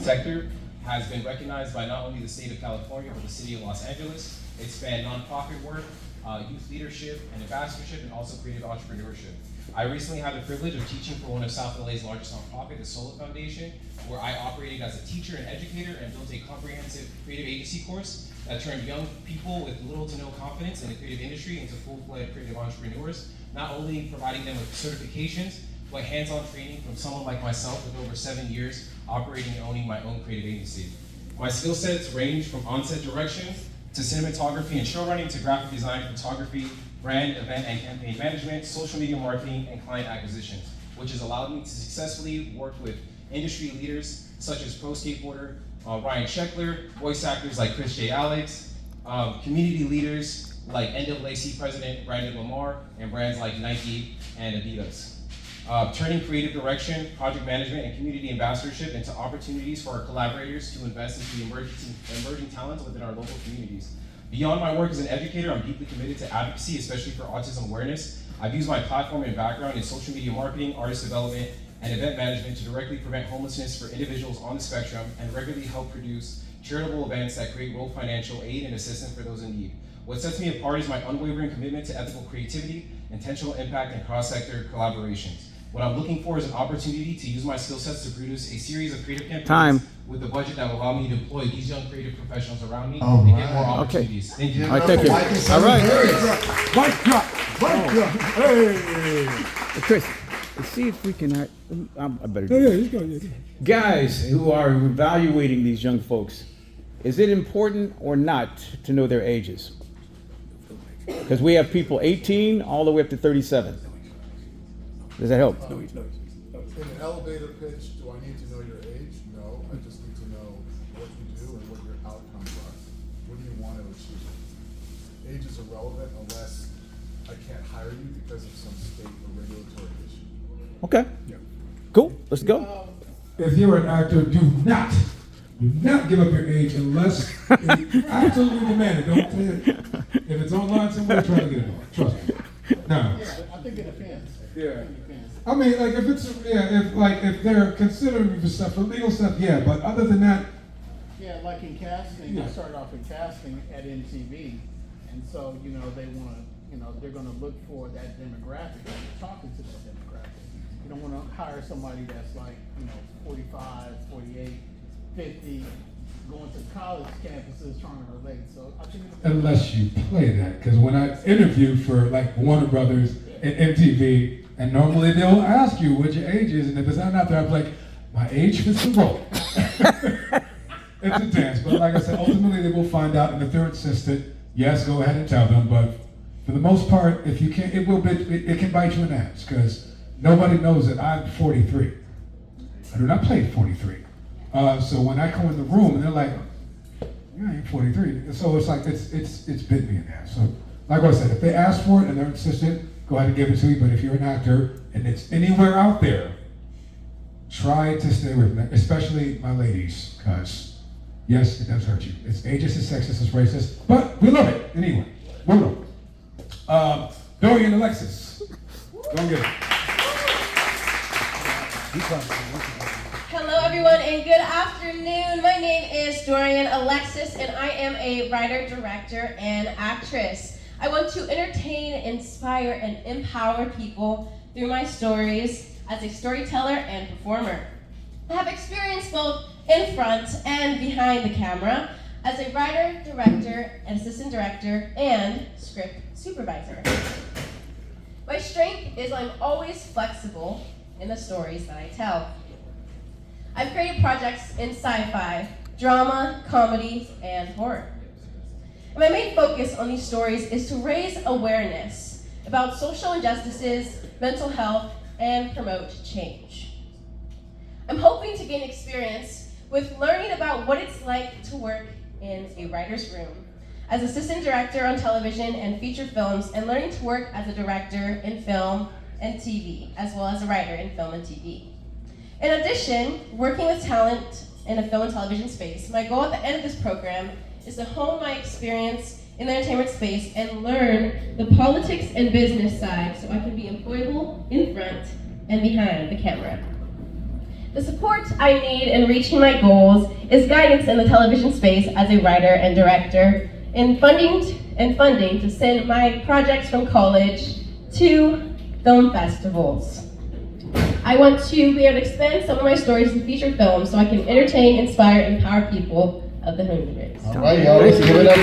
sector has been recognized by not only the state of California, but the city of Los Angeles. It spanned nonprofit work, youth leadership and ambassadorship, and also creative entrepreneurship. I recently had the privilege of teaching for one of South LA's largest nonprofit, the Solar Foundation, where I operated as a teacher and educator and built a comprehensive creative agency course that turned young people with little to no confidence in the creative industry into full-fledged creative entrepreneurs, not only providing them with certifications, but hands-on training from someone like myself with over 7 years operating and owning my own creative agency. My skill sets range from on-set direction to cinematography and show running to graphic design, photography, brand, event, and campaign management, social media marketing, and client acquisition, which has allowed me to successfully work with industry leaders such as pro skateboarder Ryan Sheckler, voice actors like Chris J. Alex, community leaders like NAACP President Brandon Lamar, and brands like Nike and Adidas. Turning creative direction, project management, and community ambassadorship into opportunities for our collaborators to invest into the emerging talents within our local communities. Beyond my work as an educator, I'm deeply committed to advocacy, especially for autism awareness. I've used my platform and background in social media marketing, artist development, and event management to directly prevent homelessness for individuals on the spectrum and regularly help produce charitable events that create real financial aid and assistance for those in need. What sets me apart is my unwavering commitment to ethical creativity, intentional impact, and cross-sector collaborations. What I'm looking for is an opportunity to use my skill sets to produce a series of creative campaigns with the budget that will allow me to deploy these young creative professionals around me and get more opportunities. Thank you. All right, thank you. All right. Mic drop. Mic drop. Hey. Chris, let's see if we can. I better. Yeah, he's going. Guys who are evaluating these young folks, is it important or not to know their ages? Because we have people 18 all the way up to 37. Does that help? No. In an elevator pitch, do I need to know your age? No, I just need to know what you do and what your outcomes are. What do you want to achieve? Age is irrelevant unless I can't hire you because of some state or regulatory issue. Okay. Yeah. Cool. Let's go. If you're an actor, do not give up your age unless it's absolutely demanded. Don't say it. If it's online somewhere, try to get it on. Trust me. No. Yeah, I think it depends. Yeah. I mean, like if they're considering me for stuff, for legal stuff, yeah. But other than that, Yeah, like in casting, Yeah. I started off in casting at MTV, and so they want to, they're going to look for that demographic. Like you're talking to that demographic. You don't want to hire somebody that's like 45, 48, 50, going to college campuses trying to relate. So I think unless you play that, because when I interview for like Warner Brothers and MTV, and normally they'll ask you what your age is, and if it's not out there, I'm like, my age fits the role. It's a dance, but like I said, ultimately they will find out, and if they're insistent, yes, go ahead and tell them. But for the most part, if you can't, it can bite you in the ass, because nobody knows that I'm 43. I do not play 43. So when I come in the room and they're like, "Yeah, you're 43," so it's like it's bit me in the ass. So like I said, if they ask for it and they're insistent, go ahead and give it to me. But if you're an actor and it's anywhere out there, try to stay away from that, especially my ladies, because yes, it does hurt you. It's ageist, it's sexist, it's racist, but we love it anyway. Moving on. Dorian Alexis, go and get it. Hello everyone and good afternoon. My name is Dorian Alexis and I am a writer, director, and actress. I want to entertain, inspire, and empower people through my stories as a storyteller and performer. I have experience both in front and behind the camera as a writer, director, and assistant director, and script supervisor. My strength is I'm always flexible in the stories that I tell. I've created projects in sci-fi, drama, comedy, and horror. And my main focus on these stories is to raise awareness about social injustices, mental health, and promote change. I'm hoping to gain experience with learning about what it's like to work in a writer's room as assistant director on television and feature films, and learning to work as a director in film and TV, as well as a writer in film and TV. In addition, working with talent in a film and television space, my goal at the end of this program is to hone my experience in the entertainment space and learn the politics and business side so I can be employable in front and behind the camera. The support I need in reaching my goals is guidance in the television space as a writer and director, and funding to send my projects from college to film festivals. I want to be able to expand some of my stories in feature films so I can entertain, inspire, and empower people of the Hoon Race. All right, y'all, let's give it up for